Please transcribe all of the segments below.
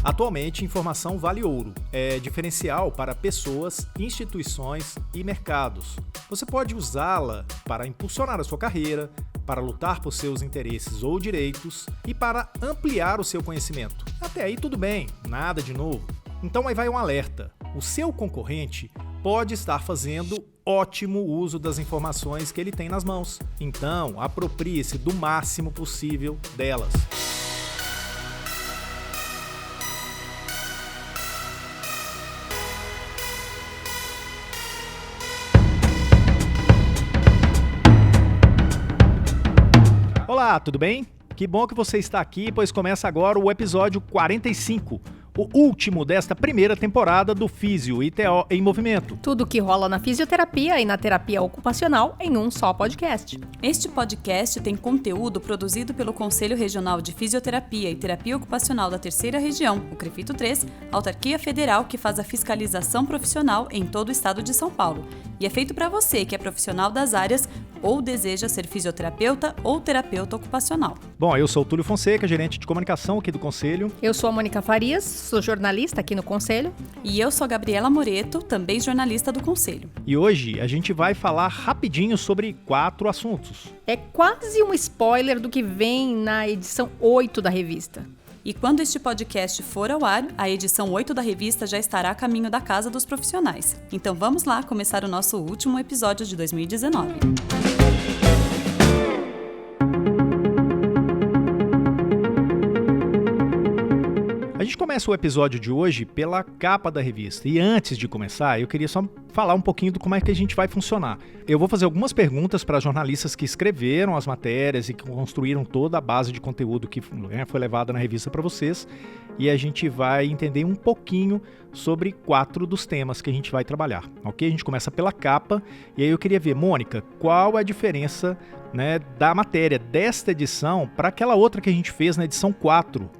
Atualmente, informação vale ouro. É diferencial para pessoas, instituições e mercados. Você pode usá-la para impulsionar a sua carreira, para lutar por seus interesses ou direitos e para ampliar o seu conhecimento. Até aí tudo bem, nada de novo. Então aí vai um alerta. O seu concorrente pode estar fazendo ótimo uso das informações que ele tem nas mãos. Então, aproprie-se do máximo possível delas. Olá, tudo bem? Que bom que você está aqui, pois começa agora o episódio 45, o último desta primeira temporada do Físio ITO em Movimento. Tudo que rola na fisioterapia e na terapia ocupacional em um só podcast. Este podcast tem conteúdo produzido pelo Conselho Regional de Fisioterapia e Terapia Ocupacional da Terceira Região, o CREFITO 3, autarquia federal que faz a fiscalização profissional em todo o estado de São Paulo. E é feito para você que é profissional das áreas ou deseja ser fisioterapeuta ou terapeuta ocupacional. Bom, eu sou o Túlio Fonseca, gerente de comunicação aqui do Conselho. Eu sou a Mônica Farias, sou jornalista aqui no Conselho. E eu sou a Gabriela Moreto, também jornalista do Conselho. E hoje a gente vai falar rapidinho sobre 4 assuntos. É quase um spoiler do que vem na edição 8 da revista. E quando este podcast for ao ar, a edição 8 da revista já estará a caminho da casa dos profissionais. Então vamos lá começar o nosso último episódio de 2019. A gente começa o episódio de hoje pela capa da revista. E antes de começar, eu queria só falar um pouquinho do como é que a gente vai funcionar. Eu vou fazer algumas perguntas para jornalistas que escreveram as matérias e que construíram toda a base de conteúdo que foi levada na revista para vocês. E a gente vai entender um pouquinho sobre 4 dos temas que a gente vai trabalhar. Ok? A gente começa pela capa. E aí eu queria ver, Mônica, qual é a diferença, da matéria desta edição para aquela outra que a gente fez na edição 4?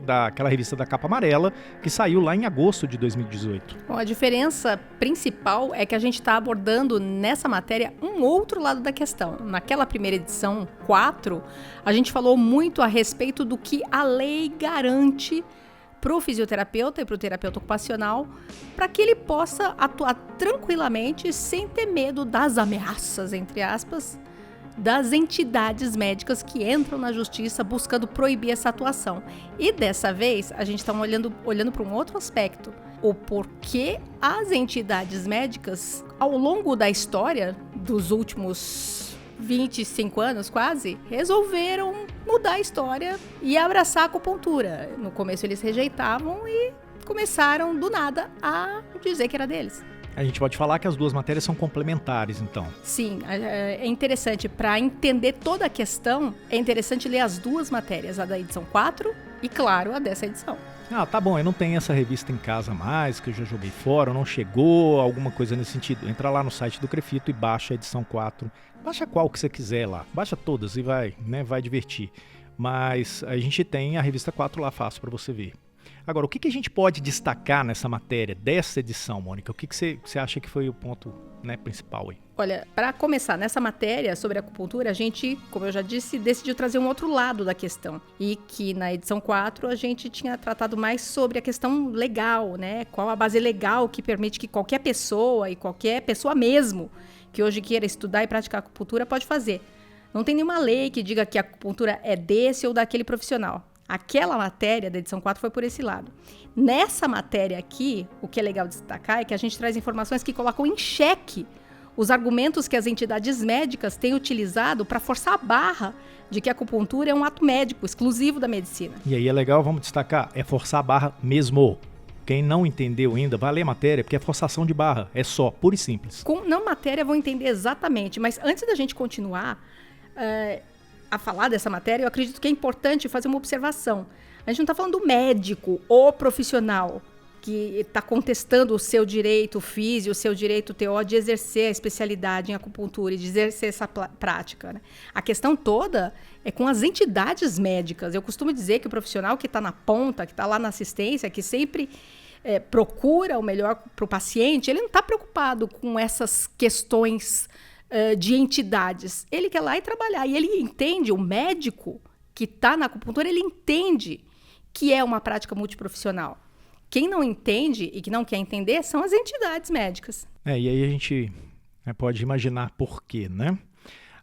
Daquela revista da capa amarela, que saiu lá em agosto de 2018. Bom, a diferença principal é que a gente está abordando nessa matéria um outro lado da questão. Naquela primeira edição 4, a gente falou muito a respeito do que a lei garante para o fisioterapeuta e para o terapeuta ocupacional, para que ele possa atuar tranquilamente, sem ter medo das ameaças, entre aspas, das entidades médicas que entram na justiça buscando proibir essa atuação. E dessa vez, a gente está olhando para um outro aspecto. O porquê as entidades médicas, ao longo da história, dos últimos 25 anos quase, resolveram mudar a história e abraçar a acupuntura. No começo eles rejeitavam e começaram do nada a dizer que era deles. A gente pode falar que as duas matérias são complementares, então. Sim, é interessante. Para entender toda a questão, é interessante ler as duas matérias, a da edição 4 e, claro, a dessa edição. Ah, tá bom, eu não tenho essa revista em casa mais, que eu já joguei fora, não chegou, alguma coisa nesse sentido. Entra lá no site do CREFITO e baixa a edição 4. Baixa qual que você quiser lá, baixa todas e vai divertir. Mas a gente tem a revista 4 lá fácil para você ver. Agora, o que a gente pode destacar nessa matéria, dessa edição, Mônica? O que você acha que foi o ponto principal aí? Olha, para começar, nessa matéria sobre acupuntura, a gente, como eu já disse, decidiu trazer um outro lado da questão. E que na edição 4 a gente tinha tratado mais sobre a questão legal, Qual a base legal que permite que qualquer pessoa, e qualquer pessoa mesmo, que hoje queira estudar e praticar acupuntura, pode fazer. Não tem nenhuma lei que diga que a acupuntura é desse ou daquele profissional. Aquela matéria da edição 4 foi por esse lado. Nessa matéria aqui, o que é legal destacar é que a gente traz informações que colocam em xeque os argumentos que as entidades médicas têm utilizado para forçar a barra de que a acupuntura é um ato médico exclusivo da medicina. E aí é legal, vamos destacar, é forçar a barra mesmo. Quem não entendeu ainda, vai ler a matéria, porque é forçação de barra, é só, puro e simples. Com não matéria, vão entender exatamente, mas antes da gente continuar a falar dessa matéria, eu acredito que é importante fazer uma observação. A gente não está falando do médico ou profissional que está contestando o seu direito físico, o seu direito TO de exercer a especialidade em acupuntura e de exercer essa prática. A questão toda é com as entidades médicas. Eu costumo dizer que o profissional que está na ponta, que está lá na assistência, que sempre procura o melhor para o paciente, ele não está preocupado com essas questões de entidades. Ele quer lá e trabalhar. E ele entende, o médico que está na acupuntura, ele entende que é uma prática multiprofissional. Quem não entende e que não quer entender são as entidades médicas. E aí a gente pode imaginar por quê, né?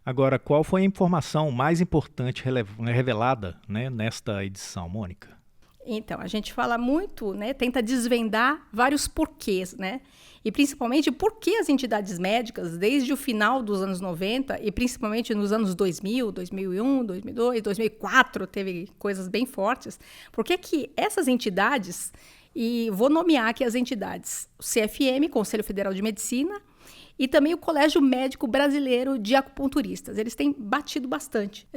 Agora, qual foi a informação mais importante revelada, né, nesta edição, Mônica? Então, a gente fala muito, né, tenta desvendar vários porquês, né? E principalmente por que as entidades médicas, desde o final dos anos 90 e principalmente nos anos 2000, 2001, 2002, 2004, teve coisas bem fortes. Por que essas entidades, e vou nomear aqui as entidades, o CFM, Conselho Federal de Medicina, e também o Colégio Médico Brasileiro de Acupunturistas. Eles têm batido bastante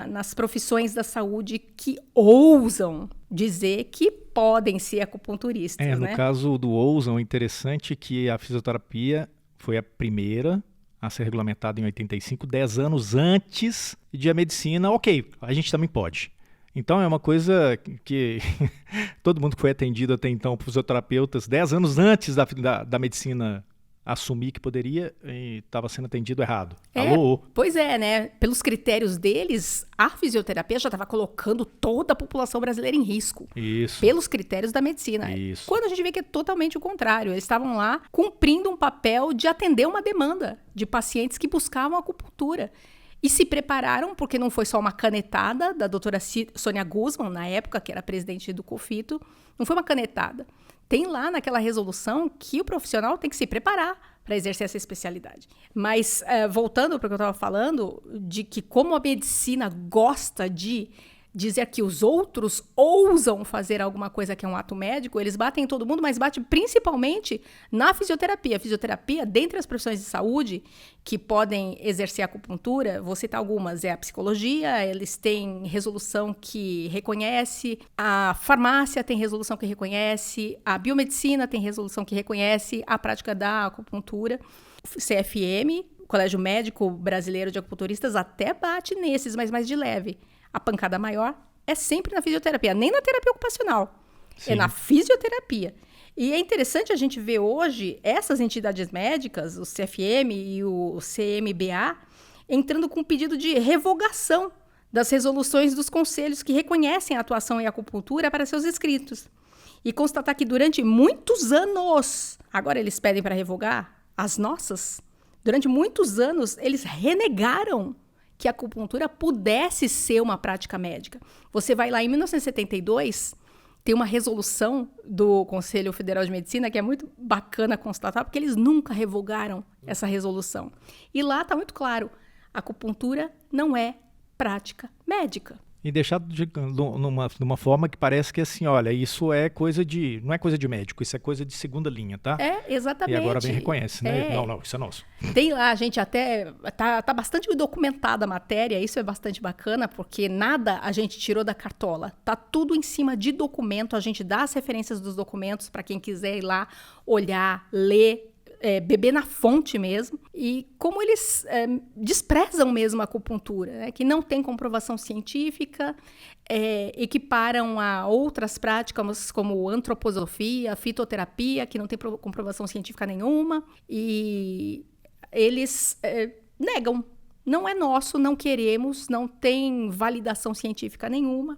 nas profissões da saúde que ousam dizer que podem ser acupunturistas. No caso do ousam, é interessante que a fisioterapia foi a primeira a ser regulamentada em 85, 10 anos antes de a medicina. Ok, a gente também pode. Então é uma coisa que todo mundo que foi atendido até então por fisioterapeutas, 10 anos antes da medicina assumir que poderia e estava sendo atendido errado. Alô? Pois é, né? Pelos critérios deles, a fisioterapia já estava colocando toda a população brasileira em risco. Isso. Pelos critérios da medicina. Isso. Quando a gente vê que é totalmente o contrário. Eles estavam lá cumprindo um papel de atender uma demanda de pacientes que buscavam acupuntura. E se prepararam, porque não foi só uma canetada da doutora Sônia Guzman, na época, que era presidente do COFITO, não foi uma canetada. Tem lá naquela resolução que o profissional tem que se preparar para exercer essa especialidade. Mas, voltando para o que eu estava falando, de que como a medicina gosta de dizer que os outros ousam fazer alguma coisa que é um ato médico, eles batem em todo mundo, mas batem principalmente na fisioterapia. A fisioterapia, dentre as profissões de saúde que podem exercer acupuntura, vou citar algumas, é a psicologia, eles têm resolução que reconhece, a farmácia tem resolução que reconhece, a biomedicina tem resolução que reconhece a prática da acupuntura, o CFM, Colégio Médico Brasileiro de Acupunturistas, até bate nesses, mas mais de leve. A pancada maior é sempre na fisioterapia, nem na terapia ocupacional. Sim. É na fisioterapia. E é interessante a gente ver hoje essas entidades médicas, o CFM e o CMBA, entrando com um pedido de revogação das resoluções dos conselhos que reconhecem a atuação em acupuntura para seus inscritos. E constatar que durante muitos anos, agora eles pedem para revogar as nossas, durante muitos anos eles renegaram que a acupuntura pudesse ser uma prática médica. Você vai lá em 1972, tem uma resolução do Conselho Federal de Medicina que é muito bacana constatar, porque eles nunca revogaram essa resolução. E lá está muito claro, a acupuntura não é prática médica. E deixado numa forma que parece que assim, olha, isso é coisa de... Não é coisa de médico, isso é coisa de segunda linha, tá? Exatamente. E agora vem reconhece, né? Não, isso é nosso. Tem lá, a gente até... Tá bastante documentada a matéria, isso é bastante bacana, porque nada a gente tirou da cartola. Tá tudo em cima de documento, a gente dá as referências dos documentos para quem quiser ir lá, olhar, ler, beber na fonte mesmo, e como eles desprezam mesmo a acupuntura, né, que não tem comprovação científica, equiparam a outras práticas como antroposofia, fitoterapia, que não tem comprovação científica nenhuma, e eles negam. Não é nosso, não queremos, não tem validação científica nenhuma.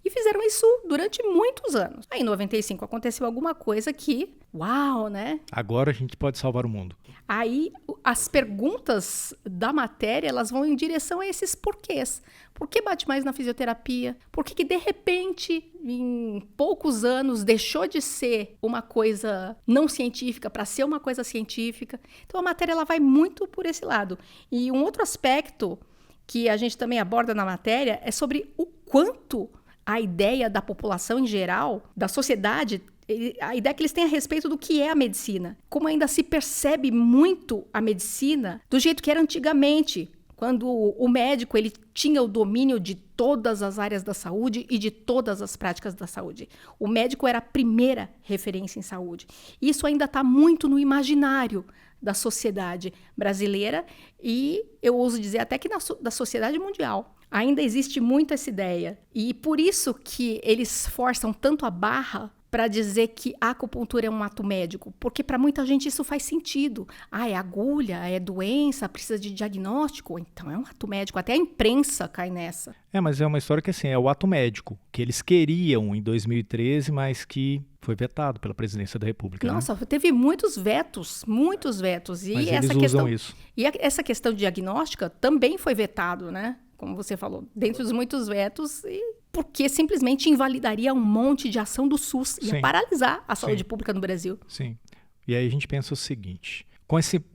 E fizeram isso durante muitos anos. Aí, em 95, aconteceu alguma coisa que... Uau, né? Agora a gente pode salvar o mundo. Aí, as perguntas da matéria, elas vão em direção a esses porquês. Por que bate mais na fisioterapia? Por que, de repente, em poucos anos, deixou de ser uma coisa não científica para ser uma coisa científica? Então, a matéria ela vai muito por esse lado. E um outro aspecto que a gente também aborda na matéria é sobre o quanto a ideia da população em geral, da sociedade, a ideia que eles têm a respeito do que é a medicina. Como ainda se percebe muito a medicina do jeito que era antigamente, quando o médico ele tinha o domínio de todas as áreas da saúde e de todas as práticas da saúde. O médico era a primeira referência em saúde. Isso ainda está muito no imaginário da sociedade brasileira e, eu ouso dizer, até que da sociedade mundial. Ainda existe muito essa ideia. E por isso que eles forçam tanto a barra para dizer que a acupuntura é um ato médico? Porque para muita gente isso faz sentido. É agulha, é doença, precisa de diagnóstico. Então é um ato médico. Até a imprensa cai nessa. Mas é uma história que assim, é o ato médico, que eles queriam em 2013, mas que foi vetado pela presidência da República. Nossa, teve muitos vetos. E mas essa eles questão, usam isso. E essa questão diagnóstica também foi vetado, né? Como você falou, dentre os muitos vetos, porque simplesmente invalidaria um monte de ação do SUS, ia paralisar a saúde pública no Brasil. Sim. E aí a gente pensa o seguinte,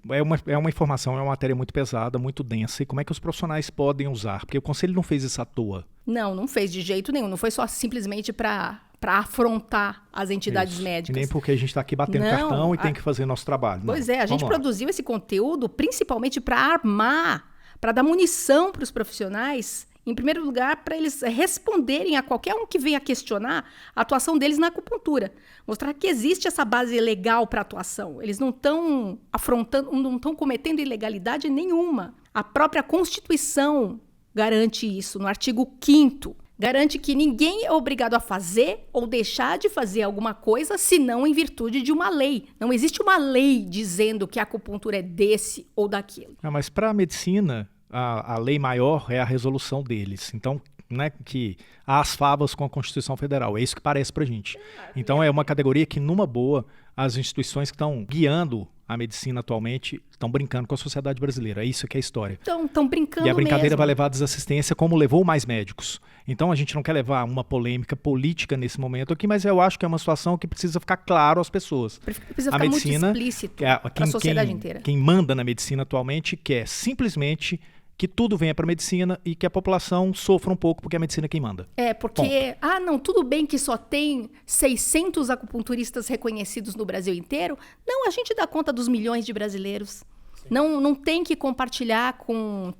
é uma informação, é uma matéria muito pesada, muito densa, e como é que os profissionais podem usar? Porque o Conselho não fez isso à toa. Não fez de jeito nenhum, não foi só simplesmente para afrontar as entidades médicas. E nem porque a gente está aqui batendo cartão e tem que fazer nosso trabalho. Pois a gente produziu esse conteúdo principalmente para armar, para dar munição para os profissionais, em primeiro lugar, para eles responderem a qualquer um que venha questionar a atuação deles na acupuntura. Mostrar que existe essa base legal para atuação. Eles não estão afrontando, não estão cometendo ilegalidade nenhuma. A própria Constituição garante isso, no artigo 5º. Garante que ninguém é obrigado a fazer ou deixar de fazer alguma coisa, senão em virtude de uma lei. Não existe uma lei dizendo que a acupuntura é desse ou daquilo. Mas para a medicina, a lei maior é a resolução deles. Então, né, que há as favas com a Constituição Federal. É isso que parece para a gente. Então, é uma categoria que, numa boa, as instituições que estão guiando a medicina atualmente estão brincando com a sociedade brasileira. É isso que é a história. Estão brincando. E a brincadeira mesmo. vai levar a desassistência, como levou mais médicos. Então a gente não quer levar uma polêmica política nesse momento aqui, mas eu acho que é uma situação que precisa ficar claro às pessoas. Precisa ficar medicina, muito explícito para a sociedade inteira. Quem manda na medicina atualmente quer simplesmente que tudo venha para a medicina e que a população sofra um pouco, porque é a medicina quem manda. Porque, tudo bem que só tem 600 acupunturistas reconhecidos no Brasil inteiro. Não, a gente dá conta dos milhões de brasileiros. Não tem que compartilhar com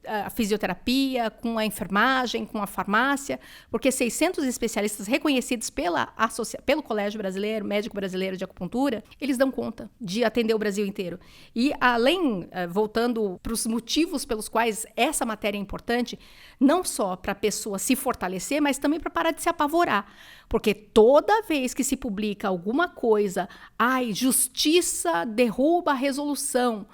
a fisioterapia, com a enfermagem, com a farmácia, porque 600 especialistas reconhecidos pelo Colégio Brasileiro, Médico Brasileiro de Acupuntura, eles dão conta de atender o Brasil inteiro. E além, voltando para os motivos pelos quais essa matéria é importante, não só para a pessoa se fortalecer, mas também para parar de se apavorar. Porque toda vez que se publica alguma coisa, justiça derruba a resolução,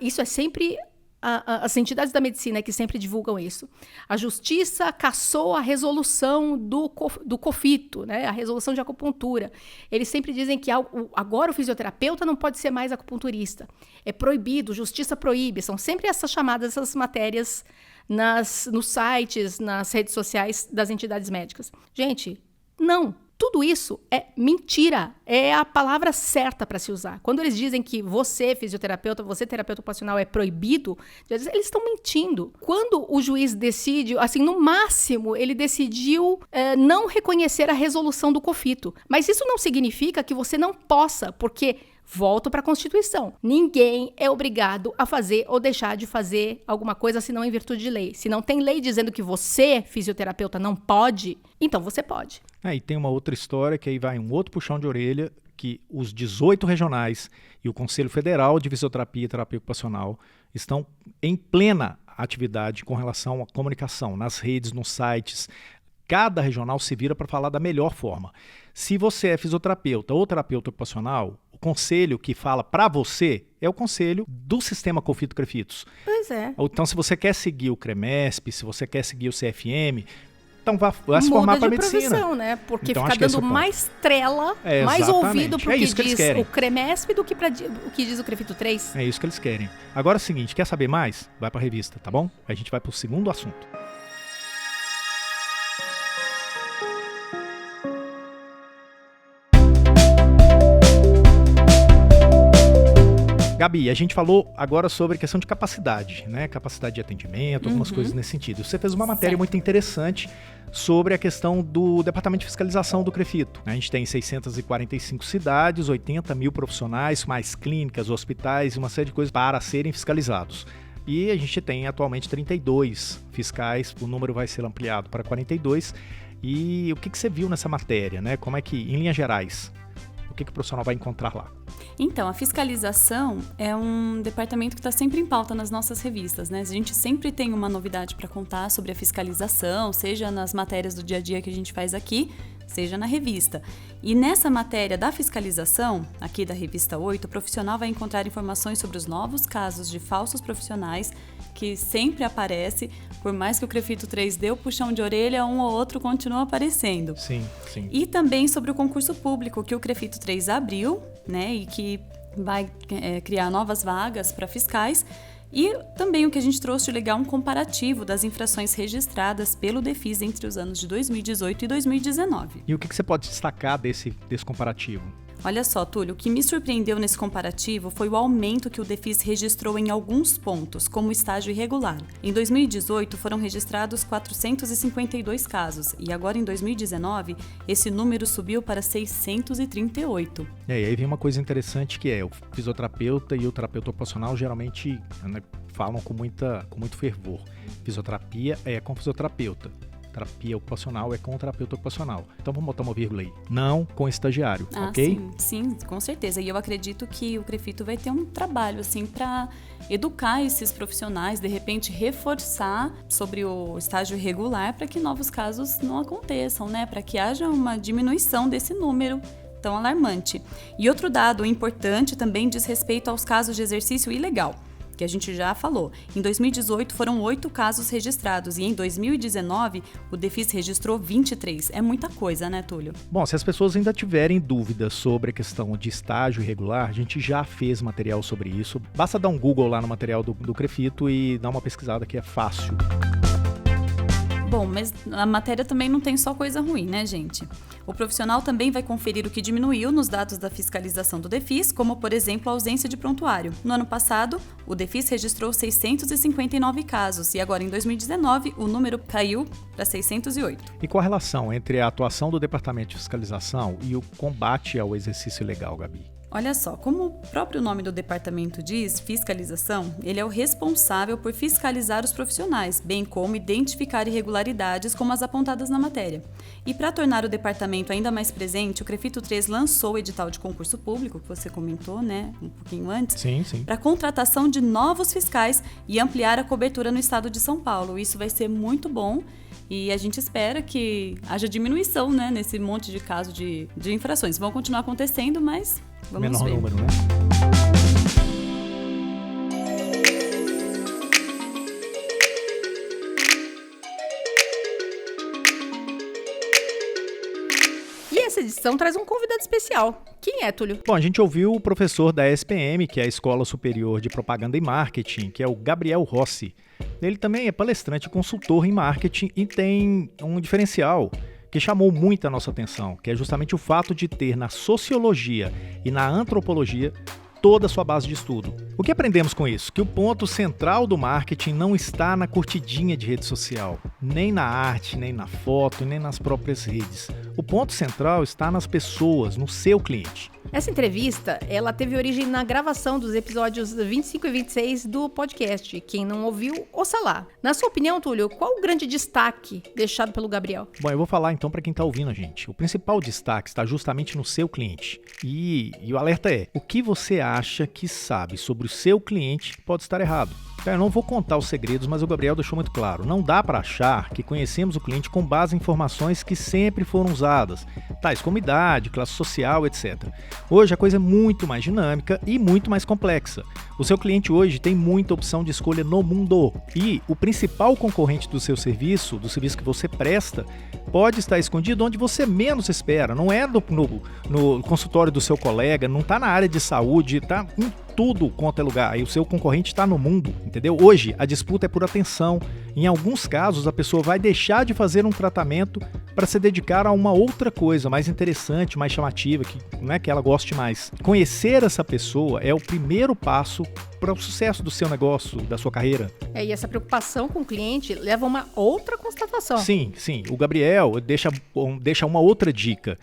isso é sempre... As entidades da medicina que sempre divulgam isso. A justiça cassou a resolução do COFITO, né? A resolução de acupuntura. Eles sempre dizem que agora o fisioterapeuta não pode ser mais acupunturista. É proibido, justiça proíbe. São sempre essas chamadas, essas matérias nos sites, nas redes sociais das entidades médicas. Gente, não. Tudo isso é mentira, é a palavra certa para se usar. Quando eles dizem que você, fisioterapeuta, você, terapeuta ocupacional, é proibido, eles estão mentindo. Quando o juiz decide, assim, no máximo, ele decidiu não reconhecer a resolução do COFITO. Mas isso não significa que você não possa, porque... Volto para a Constituição. Ninguém é obrigado a fazer ou deixar de fazer alguma coisa senão em virtude de lei. Se não tem lei dizendo que você, fisioterapeuta, não pode, então você pode. E tem uma outra história que aí vai um outro puxão de orelha, que os 18 regionais e o Conselho Federal de Fisioterapia e Terapia Ocupacional estão em plena atividade com relação à comunicação, nas redes, nos sites. Cada regional se vira para falar da melhor forma. Se você é fisioterapeuta ou terapeuta ocupacional, o conselho que fala para você é o conselho do sistema COFITO-CREFITOS. Pois é. Então, se você quer seguir o CREMESP, se você quer seguir o CFM, então vá se formar para medicina. Profissão, né? Porque então, fica dando mais trela, mais ouvido para o que diz o CREMESP do que para o que diz o CREFITO 3. É isso que eles querem. Agora é o seguinte, quer saber mais? Vai para a revista, tá bom? A gente vai para o segundo assunto. Gabi, a gente falou agora sobre questão de capacidade, né? Capacidade de atendimento, algumas coisas nesse sentido. Você fez uma matéria muito interessante sobre a questão do Departamento de Fiscalização do CREFITO. A gente tem 645 cidades, 80 mil profissionais, mais clínicas, hospitais e uma série de coisas para serem fiscalizados. E a gente tem atualmente 32 fiscais, o número vai ser ampliado para 42. E o que você viu nessa matéria, né? Como é que, em linhas gerais, o que o profissional vai encontrar lá? Então, a fiscalização é um departamento que está sempre em pauta nas nossas revistas, né? A gente sempre tem uma novidade para contar sobre a fiscalização, seja nas matérias do dia a dia que a gente faz aqui, seja na revista. E nessa matéria da fiscalização, aqui da revista 8, o profissional vai encontrar informações sobre os novos casos de falsos profissionais, que sempre aparece, por mais que o CREFITO 3 dê o puxão de orelha, um ou outro continua aparecendo. Sim, sim. E também sobre o concurso público que o CREFITO 3 abriu, né, e que vai criar novas vagas para fiscais. E também o que a gente trouxe de legal, um comparativo das infrações registradas pelo DEFIS entre os anos de 2018 e 2019. E o que você pode destacar desse comparativo? Olha só, Túlio, o que me surpreendeu nesse comparativo foi o aumento que o DEFIS registrou em alguns pontos, como estágio irregular. Em 2018, foram registrados 452 casos, e agora em 2019, esse número subiu para 638. E aí vem uma coisa interessante que é o fisioterapeuta e o terapeuta ocupacional geralmente falam com muito fervor. Fisioterapia é com fisioterapeuta. Terapia ocupacional é com o terapeuta ocupacional. Então vamos botar uma vírgula aí. Não com estagiário, ok? Sim, com certeza. E eu acredito que o CREFITO vai ter um trabalho assim para educar esses profissionais, de repente reforçar sobre o estágio irregular para que novos casos não aconteçam, né? Para que haja uma diminuição desse número tão alarmante. E outro dado importante também diz respeito aos casos de exercício ilegal, que a gente já falou. Em 2018 foram 8 casos registrados e em 2019 o DEFIS registrou 23. É muita coisa, né, Túlio? Bom, se as pessoas ainda tiverem dúvidas sobre a questão de estágio irregular, a gente já fez material sobre isso. Basta dar um Google lá no material do CREFITO e dar uma pesquisada que é fácil. Bom, mas a matéria também não tem só coisa ruim, né, gente? O profissional também vai conferir o que diminuiu nos dados da fiscalização do DEFIS, como, por exemplo, a ausência de prontuário. No ano passado, o DEFIS registrou 659 casos e agora, em 2019, o número caiu para 608. E qual a relação entre a atuação do Departamento de Fiscalização e o combate ao exercício ilegal, Gabi? Olha só, como o próprio nome do departamento diz, fiscalização, ele é o responsável por fiscalizar os profissionais, bem como identificar irregularidades como as apontadas na matéria. E para tornar o departamento ainda mais presente, o CREFITO 3 lançou o edital de concurso público, que você comentou, né, um pouquinho antes, Sim. para contratação de novos fiscais e ampliar a cobertura no estado de São Paulo. Isso vai ser muito bom. E a gente espera que haja diminuição, né, nesse monte de casos de infrações. Vão continuar acontecendo, mas vamos ver. Menor número, né? E essa edição traz um convidado especial. Quem é, Túlio? Bom, a gente ouviu o professor da SPM, que é a Escola Superior de Propaganda e Marketing, que é o Gabriel Rossi. Ele também é palestrante e consultor em marketing e tem um diferencial que chamou muito a nossa atenção, que é justamente o fato de ter na sociologia e na antropologia toda a sua base de estudo. O que aprendemos com isso? Que o ponto central do marketing não está na curtidinha de rede social, nem na arte, nem na foto, nem nas próprias redes. O ponto central está nas pessoas, no seu cliente. Essa entrevista, ela teve origem na gravação dos episódios 25 e 26 do podcast. Quem não ouviu, ouça lá. Na sua opinião, Túlio, qual o grande destaque deixado pelo Gabriel? Bom, eu vou falar então para quem está ouvindo a gente. O principal destaque está justamente no seu cliente. E o alerta é, o que você acha que sabe sobre o seu cliente pode estar errado. Então, eu não vou contar os segredos, mas o Gabriel deixou muito claro. Não dá para achar que conhecemos o cliente com base em informações que sempre foram usadas, tais como idade, classe social, etc. Hoje a coisa é muito mais dinâmica e muito mais complexa. O seu cliente hoje tem muita opção de escolha no mundo e o principal concorrente do seu serviço, do serviço que você presta, pode estar escondido onde você menos espera. Não é no consultório do seu colega, não está na área de saúde, está em tudo quanto é lugar. Aí o seu concorrente está no mundo, entendeu? Hoje a disputa é por atenção. Em alguns casos a pessoa vai deixar de fazer um tratamento para se dedicar a uma outra coisa mais interessante, mais chamativa, que não é que ela goste mais. Conhecer essa pessoa é o primeiro passo para o sucesso do seu negócio, da sua carreira. E essa preocupação com o cliente leva a uma outra constatação. Sim. O Gabriel deixa uma outra dica,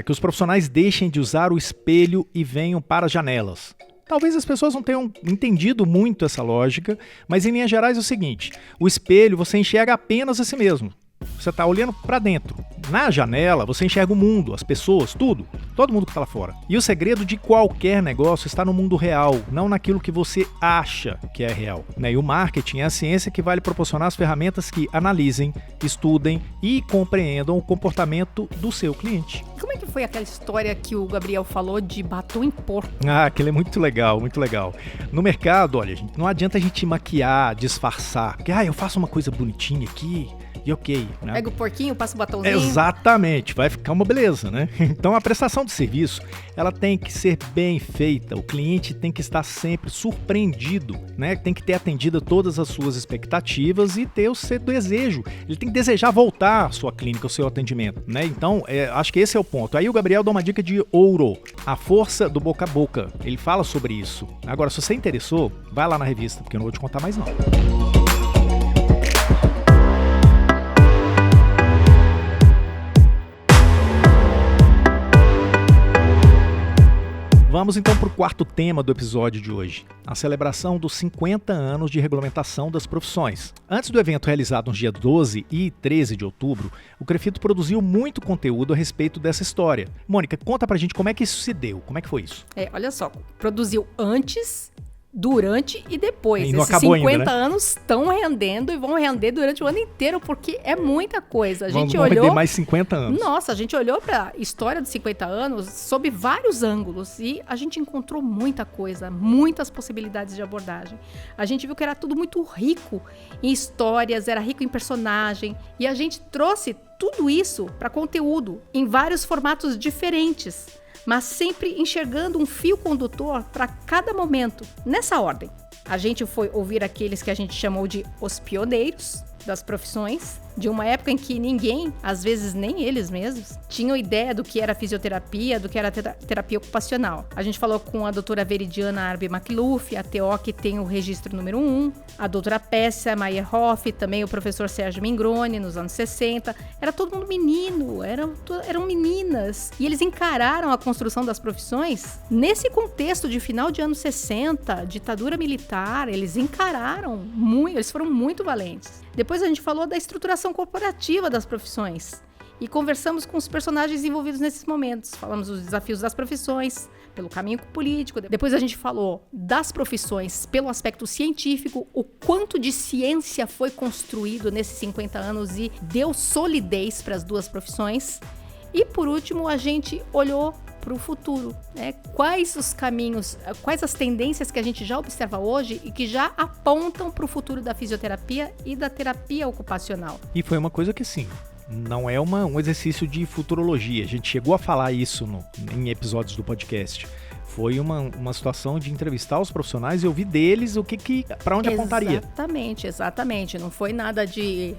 que os profissionais deixem de usar o espelho e venham para as janelas. Talvez as pessoas não tenham entendido muito essa lógica, mas em linhas gerais é o seguinte, o espelho você enxerga apenas a si mesmo. Você está olhando para dentro. Na janela, você enxerga o mundo, as pessoas, tudo. Todo mundo que está lá fora. E o segredo de qualquer negócio está no mundo real, não naquilo que você acha que é real. E o marketing é a ciência que vai lhe proporcionar as ferramentas que analisem, estudem e compreendam o comportamento do seu cliente. Como é que foi aquela história que o Gabriel falou de batom em porco? Aquilo é muito legal, muito legal. No mercado, olha, gente, não adianta a gente maquiar, disfarçar. Porque, eu faço uma coisa bonitinha aqui e ok, né? Pega o porquinho, passa o batomzinho. Exatamente, vai ficar uma beleza, né? Então a prestação de serviço, ela tem que ser bem feita. O cliente tem que estar sempre surpreendido, né? Tem que ter atendido todas as suas expectativas e ter o seu desejo. Ele tem que desejar voltar à sua clínica, ao seu atendimento, né? Então, acho que esse é o ponto. Aí o Gabriel dá uma dica de ouro, a força do boca a boca. Ele fala sobre isso. Agora, se você interessou, vai lá na revista, porque eu não vou te contar mais não. Vamos então para o quarto tema do episódio de hoje, a celebração dos 50 anos de regulamentação das profissões. Antes do evento realizado nos dias 12 e 13 de outubro, o Crefito produziu muito conteúdo a respeito dessa história. Mônica, conta pra gente como é que isso se deu, como é que foi isso? Olha só, produziu antes, durante e depois. E não Esses acabou 50 ainda, né? anos estão rendendo e vão render durante o ano inteiro, porque é muita coisa. A gente Vamos olhou... render mais 50 anos. Nossa, a gente olhou para a história dos 50 anos sob vários ângulos e a gente encontrou muita coisa, muitas possibilidades de abordagem. A gente viu que era tudo muito rico em histórias, era rico em personagem e a gente trouxe tudo isso para conteúdo em vários formatos diferentes, mas sempre enxergando um fio condutor para cada momento, nessa ordem. A gente foi ouvir aqueles que a gente chamou de os pioneiros das profissões, de uma época em que ninguém, às vezes nem eles mesmos, tinham ideia do que era fisioterapia, do que era terapia ocupacional. A gente falou com a doutora Veridiana Arbe McLuff, a TO que tem o registro número 1, a doutora Pessia Meyerhoff, também o professor Sérgio Mingroni, nos anos 60. Era todo mundo menino, eram meninas. E eles encararam a construção das profissões nesse contexto de final de anos 60, ditadura militar. Eles encararam muito, eles foram muito valentes. Depois a gente falou da estruturação corporativa das profissões e conversamos com os personagens envolvidos nesses momentos. Falamos dos desafios das profissões, pelo caminho político. Depois a gente falou das profissões pelo aspecto científico, o quanto de ciência foi construído nesses 50 anos e deu solidez para as duas profissões. E por último, a gente olhou para o futuro, né? Quais os caminhos, quais as tendências que a gente já observa hoje e que já apontam para o futuro da fisioterapia e da terapia ocupacional. E foi uma coisa que, assim, não é um exercício de futurologia. A gente chegou a falar isso em episódios do podcast. Foi uma situação de entrevistar os profissionais e ouvir deles para onde apontaria. Exatamente. Não foi nada de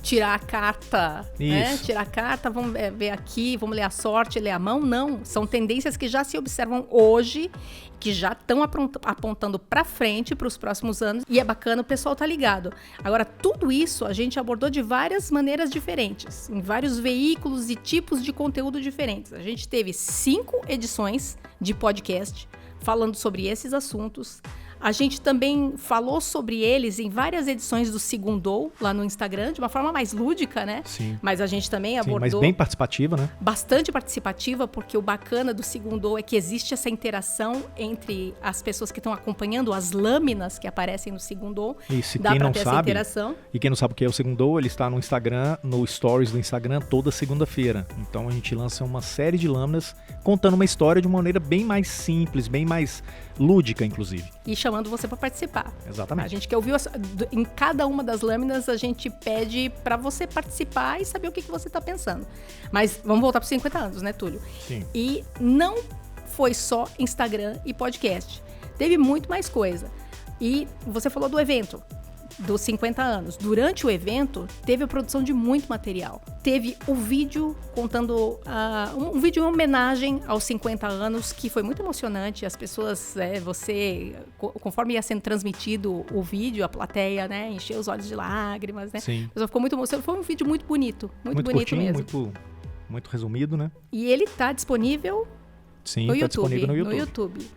tirar a carta, né? Tirar a carta, vamos ver aqui, vamos ler a sorte, ler a mão. Não, são tendências que já se observam hoje, que já estão apontando para frente para os próximos anos. E é bacana o pessoal tá ligado. Agora, tudo isso a gente abordou de várias maneiras diferentes, em vários veículos e tipos de conteúdo diferentes. A gente teve 5 edições de podcast falando sobre esses assuntos. A gente também falou sobre eles em várias edições do Segundou, lá no Instagram, de uma forma mais lúdica, né? Sim. Mas a gente também abordou... Mas bem participativa, né? Bastante participativa, porque o bacana do Segundou é que existe essa interação entre as pessoas que estão acompanhando as lâminas que aparecem no Segundou. Isso, dá pra ter essa interação. E quem não sabe o que é o Segundou, ele está no Instagram, no Stories do Instagram, toda segunda-feira. Então a gente lança uma série de lâminas contando uma história de uma maneira bem mais simples, bem mais lúdica, inclusive. E chamando você para participar. Exatamente. A gente quer ouvir, em cada uma das lâminas, a gente pede para você participar e saber o que você está pensando. Mas vamos voltar para os 50 anos, né, Túlio? Sim. E não foi só Instagram e podcast. Teve muito mais coisa. E você falou do evento dos 50 anos. Durante o evento, teve a produção de muito material. Teve o vídeo contando, um vídeo em homenagem aos 50 anos, que foi muito emocionante. As pessoas, conforme ia sendo transmitido o vídeo, a plateia, né, encheu os olhos de lágrimas, né? Sim. A pessoa ficou muito emocionada. Foi um vídeo muito bonito, muito bonito curtinho, mesmo. Muito resumido, né? E ele está disponível Sim, no tá YouTube. disponível no YouTube.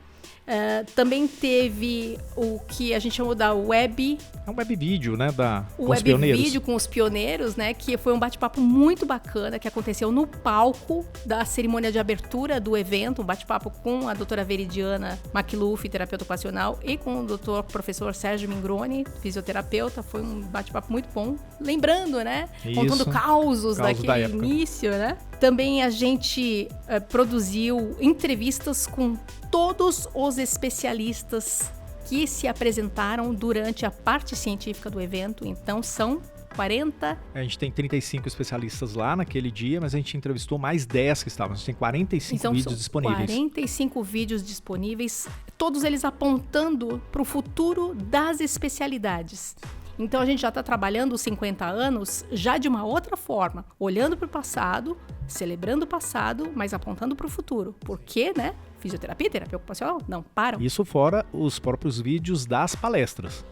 Também teve o que a gente chamou da web... É um web vídeo, né? O com os web pioneiros. vídeo com os pioneiros, né? Que foi um bate-papo muito bacana que aconteceu no palco da cerimônia de abertura do evento. Um bate-papo com a doutora Veridiana McLuff, terapeuta ocupacional, e com o doutor professor Sérgio Mingroni, fisioterapeuta. Foi um bate-papo muito bom. Lembrando, né? Isso. Contando causos daquele início, né? Também a gente produziu entrevistas com todos os especialistas que se apresentaram durante a parte científica do evento. Então, são 40... A gente tem 35 especialistas lá naquele dia, mas a gente entrevistou mais 10 que estavam. A gente tem 45 vídeos disponíveis. 45 vídeos disponíveis, todos eles apontando para o futuro das especialidades. Então, a gente já está trabalhando os 50 anos já de uma outra forma, olhando para o passado, celebrando o passado, mas apontando para o futuro. Por quê, né? Fisioterapia, terapia ocupacional, não param. Isso fora os próprios vídeos das palestras.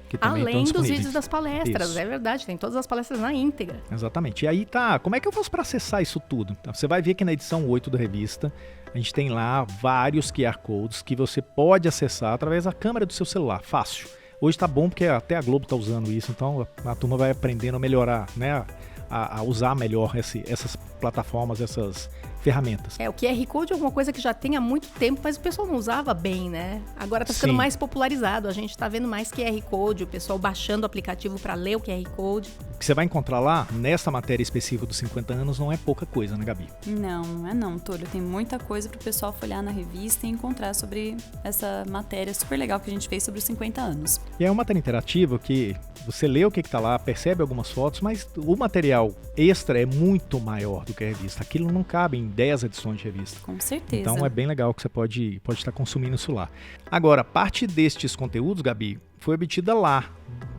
Que também Além estão dos vídeos das palestras, Isso. É verdade, tem todas as palestras na íntegra. Exatamente. E aí como é que eu faço para acessar isso tudo? Você vai ver que na edição 8 da revista, a gente tem lá vários QR Codes que você pode acessar através da câmera do seu celular, fácil. Hoje tá bom porque até a Globo tá usando isso, então a turma vai aprendendo a melhorar, né? A usar melhor essas plataformas, essas ferramentas. O QR Code é alguma coisa que já tem há muito tempo, mas o pessoal não usava bem, né? Agora tá ficando mais popularizado, a gente tá vendo mais QR Code, o pessoal baixando o aplicativo para ler o QR Code. O que você vai encontrar lá, nessa matéria específica dos 50 anos, não é pouca coisa, né, Gabi? Não é não, Túlio. Tem muita coisa pro pessoal folhear na revista e encontrar sobre essa matéria super legal que a gente fez sobre os 50 anos. E é uma matéria interativa que você lê o que tá lá, percebe algumas fotos, mas o material extra é muito maior do que a revista. Aquilo não cabe em 10 edições de revista. Com certeza. Então é bem legal que você pode estar consumindo isso lá. Agora, parte destes conteúdos, Gabi, foi obtida lá,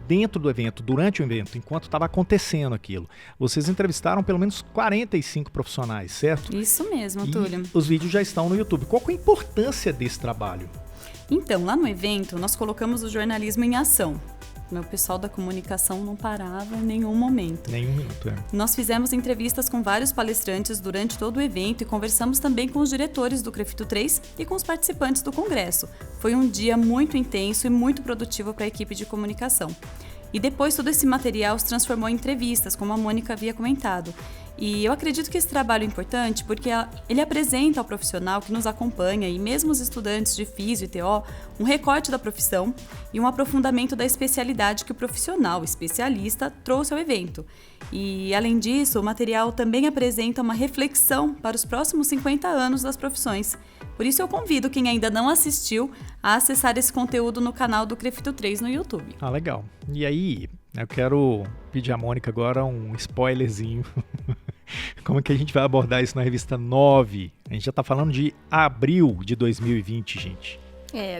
dentro do evento, durante o evento, enquanto estava acontecendo aquilo. Vocês entrevistaram pelo menos 45 profissionais, certo? Isso mesmo, Túlio. Os vídeos já estão no YouTube. Qual que é a importância desse trabalho? Então, lá no evento, nós colocamos o jornalismo em ação. O pessoal da comunicação não parava em nenhum momento. Nenhum minuto, Nós fizemos entrevistas com vários palestrantes durante todo o evento e conversamos também com os diretores do CREFITO 3 e com os participantes do congresso. Foi um dia muito intenso e muito produtivo para a equipe de comunicação. E depois todo esse material se transformou em entrevistas, como a Mônica havia comentado. E eu acredito que esse trabalho é importante porque ele apresenta ao profissional que nos acompanha e mesmo os estudantes de Fisio e TO um recorte da profissão e um aprofundamento da especialidade que o profissional especialista trouxe ao evento. E, além disso, o material também apresenta uma reflexão para os próximos 50 anos das profissões. Por isso eu convido quem ainda não assistiu a acessar esse conteúdo no canal do CREFITO 3 no YouTube. Ah, legal. E aí, eu quero pedir a Mônica agora um spoilerzinho. Como é que a gente vai abordar isso na revista 9? A gente já está falando de abril de 2020, gente.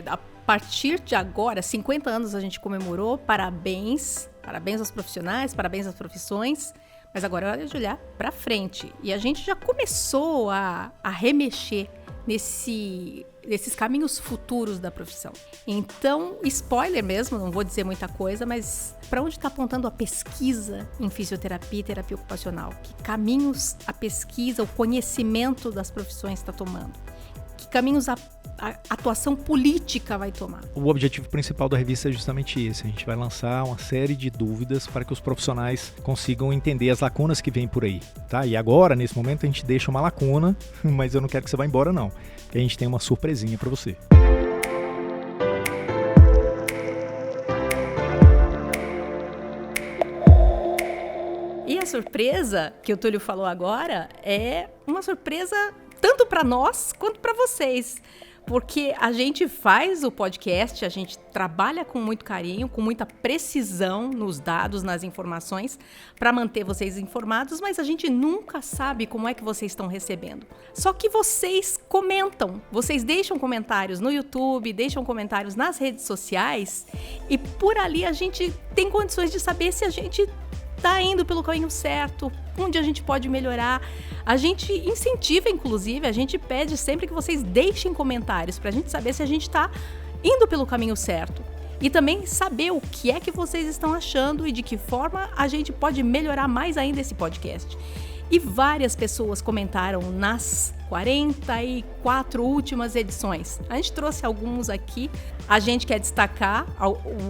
A partir de agora, 50 anos a gente comemorou, parabéns aos profissionais, parabéns às profissões, mas agora é hora de olhar para frente. E a gente já começou a remexer nesses caminhos futuros da profissão. Então, spoiler mesmo, não vou dizer muita coisa, mas para onde está apontando a pesquisa em fisioterapia e terapia ocupacional? Que caminhos a pesquisa, o conhecimento das profissões está tomando? Que caminhos a atuação política vai tomar? O objetivo principal da revista é justamente esse. A gente vai lançar uma série de dúvidas para que os profissionais consigam entender as lacunas que vêm por aí, tá? E agora, nesse momento, a gente deixa uma lacuna, mas eu não quero que você vá embora, não. Porque a gente tem uma surpresinha para você. E a surpresa que o Túlio falou agora é uma surpresa tanto para nós quanto para vocês. Porque a gente faz o podcast, a gente trabalha com muito carinho, com muita precisão nos dados, nas informações, para manter vocês informados, mas a gente nunca sabe como é que vocês estão recebendo. Só que vocês comentam, vocês deixam comentários no YouTube, deixam comentários nas redes sociais, e por ali a gente tem condições de saber se a gente está indo pelo caminho certo, onde a gente pode melhorar. A gente incentiva, inclusive, a gente pede sempre que vocês deixem comentários para a gente saber se a gente está indo pelo caminho certo. E também saber o que é que vocês estão achando e de que forma a gente pode melhorar mais ainda esse podcast. E várias pessoas comentaram nas 44 últimas edições. A gente trouxe alguns aqui. A gente quer destacar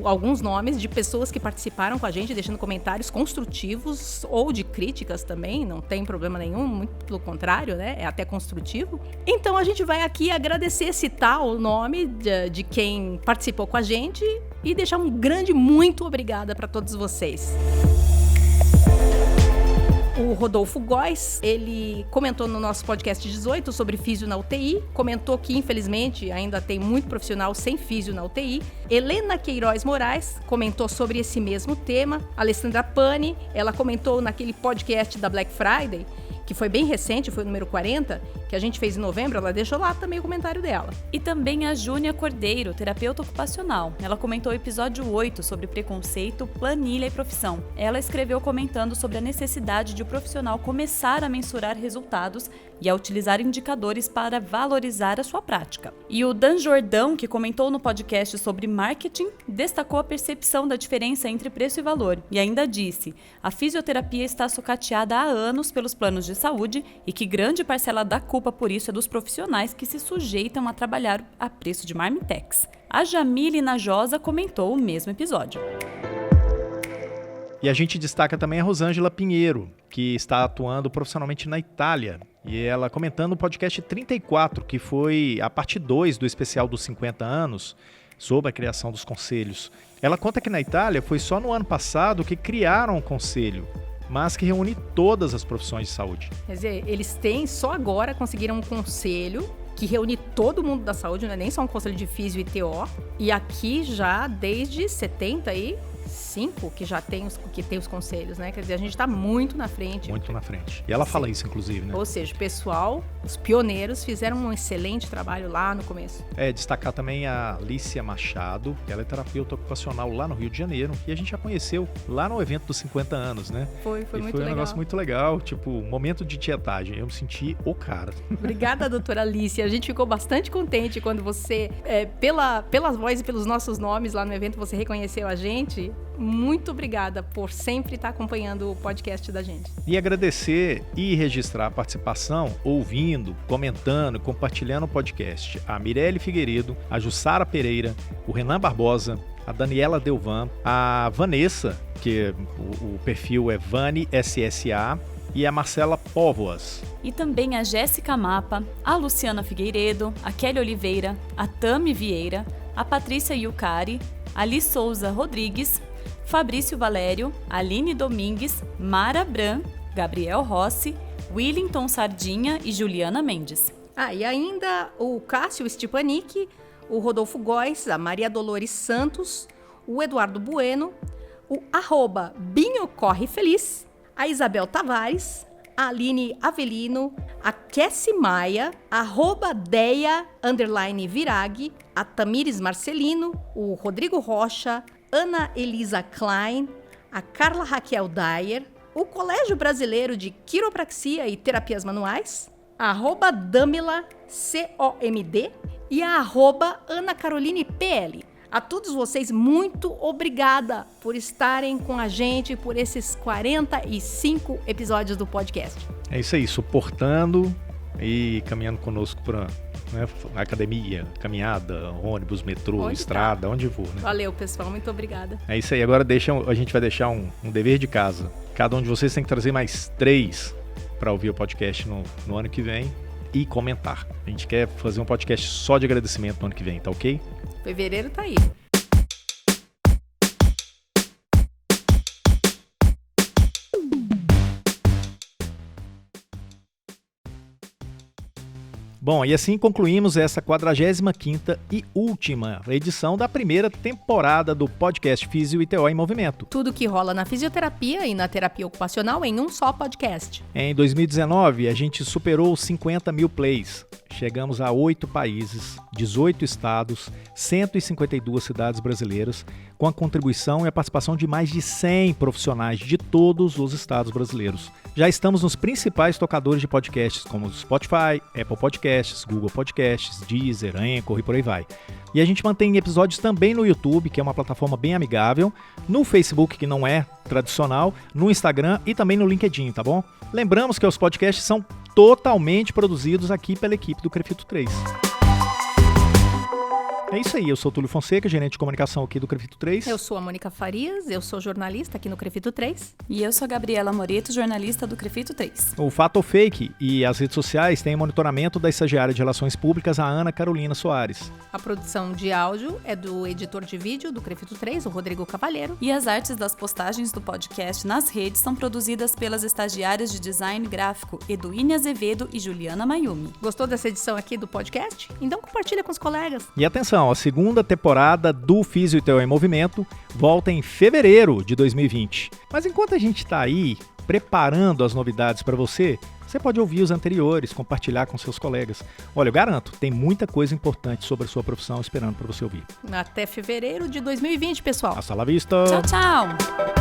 alguns nomes de pessoas que participaram com a gente, deixando comentários construtivos ou de críticas também, não tem problema nenhum, muito pelo contrário, né? É até construtivo. Então a gente vai aqui agradecer, citar o nome de quem participou com a gente e deixar um grande muito obrigada para todos vocês. O Rodolfo Góes, ele comentou no nosso podcast 18 sobre físio na UTI, comentou que infelizmente ainda tem muito profissional sem físio na UTI. Helena Queiroz Moraes comentou sobre esse mesmo tema. Alessandra Pani, ela comentou naquele podcast da Black Friday, que foi bem recente, foi o número 40, que a gente fez em novembro, ela deixou lá também o comentário dela. E também a Júnia Cordeiro, terapeuta ocupacional. Ela comentou o episódio 8 sobre preconceito, planilha e profissão. Ela escreveu comentando sobre a necessidade de o profissional começar a mensurar resultados e a utilizar indicadores para valorizar a sua prática. E o Dan Jordão, que comentou no podcast sobre marketing, destacou a percepção da diferença entre preço e valor e ainda disse: a fisioterapia está sucateada há anos pelos planos de saúde e que grande parcela da culpa por isso é dos profissionais que se sujeitam a trabalhar a preço de marmitex. A Jamile Najosa comentou o mesmo episódio. E a gente destaca também a Rosângela Pinheiro, que está atuando profissionalmente na Itália. E ela comentando no podcast 34, que foi a parte 2 do especial dos 50 anos, sobre a criação dos conselhos. Ela conta que na Itália foi só no ano passado que criaram o conselho, mas que reúne todas as profissões de saúde. Quer dizer, eles só agora conseguiram um conselho que reúne todo mundo da saúde, não é nem só um conselho de físio e TO, e aqui já desde 75 que já tem os conselhos, né? Quer dizer, a gente está muito na frente. Muito na frente. E ela fala isso, inclusive, né? Ou seja, o pessoal, os pioneiros, fizeram um excelente trabalho lá no começo. Destacar também a Alicia Machado, que ela é terapeuta ocupacional lá no Rio de Janeiro, e a gente já conheceu lá no evento dos 50 anos, né? Foi muito legal. Foi um negócio muito legal, tipo, momento de tietagem. Eu me senti o cara. Obrigada, doutora Alicia. A gente ficou bastante contente quando você, pela voz e pelos nossos nomes lá no evento, você reconheceu a gente. Muito obrigada por sempre estar acompanhando o podcast da gente. E agradecer e registrar a participação, ouvindo, comentando, compartilhando o podcast. A Mirelle Figueiredo, a Jussara Pereira, o Renan Barbosa, a Daniela Delvan, a Vanessa, que o perfil é Vani SSA, e a Marcela Póvoas. E também a Jéssica Mapa, a Luciana Figueiredo, a Kelly Oliveira, a Tami Vieira, a Patrícia Yucari, a Liz Souza Rodrigues, Fabrício Valério, Aline Domingues, Mara Bran, Gabriel Rossi, Willington Sardinha e Juliana Mendes. E ainda o Cássio Stepanik, o Rodolfo Góes, a Maria Dolores Santos, o Eduardo Bueno, o @BinhoCorreFeliz, a Isabel Tavares, a Aline Avelino, a Cassie Maia, a @Deia_Virag, a Tamires Marcelino, o Rodrigo Rocha, Ana Elisa Klein, a Carla Raquel Dyer, o Colégio Brasileiro de Quiropraxia e Terapias Manuais, a @Damila COMD e a @Ana Caroline PL. A todos vocês, muito obrigada por estarem com a gente por esses 45 episódios do podcast. É isso aí, suportando e caminhando conosco para academia, caminhada, ônibus, metrô, estrada, onde for. Né? Valeu, pessoal, muito obrigada. É isso aí, agora a gente vai deixar um dever de casa. Cada um de vocês tem que trazer mais 3 para ouvir o podcast no ano que vem e comentar. A gente quer fazer um podcast só de agradecimento no ano que vem, tá ok? Fevereiro tá aí. Bom, e assim concluímos essa 45ª e última edição da primeira temporada do podcast Físio e TO em Movimento. Tudo que rola na fisioterapia e na terapia ocupacional em um só podcast. Em 2019, a gente superou os 50 mil plays. Chegamos a 8 países, 18 estados, 152 cidades brasileiras, com a contribuição e a participação de mais de 100 profissionais de todos os estados brasileiros. Já estamos nos principais tocadores de podcasts, como Spotify, Apple Podcasts, Google Podcasts, Deezer, Anchor e por aí vai. E a gente mantém episódios também no YouTube, que é uma plataforma bem amigável, no Facebook, que não é tradicional, no Instagram e também no LinkedIn, tá bom? Lembramos que os podcasts são totalmente produzidos aqui pela equipe do Crefito 3. É isso aí, eu sou o Túlio Fonseca, gerente de comunicação aqui do Crefito 3. Eu sou a Mônica Farias, eu sou jornalista aqui no Crefito 3. E eu sou a Gabriela Moreto, jornalista do Crefito 3. O Fato ou Fake e as redes sociais têm monitoramento da estagiária de Relações Públicas, a Ana Carolina Soares. A produção de áudio é do editor de vídeo do Crefito 3, o Rodrigo Cavalheiro. E as artes das postagens do podcast nas redes são produzidas pelas estagiárias de design gráfico Eduíne Azevedo e Juliana Mayumi. Gostou dessa edição aqui do podcast? Então compartilha com os colegas. E atenção, a segunda temporada do Físio em Movimento volta em fevereiro de 2020. Mas enquanto a gente está aí preparando as novidades para você, você pode ouvir os anteriores, compartilhar com seus colegas. Olha, eu garanto, tem muita coisa importante sobre a sua profissão esperando para você ouvir. Até fevereiro de 2020, pessoal. Hasta la vista! Tchau, tchau!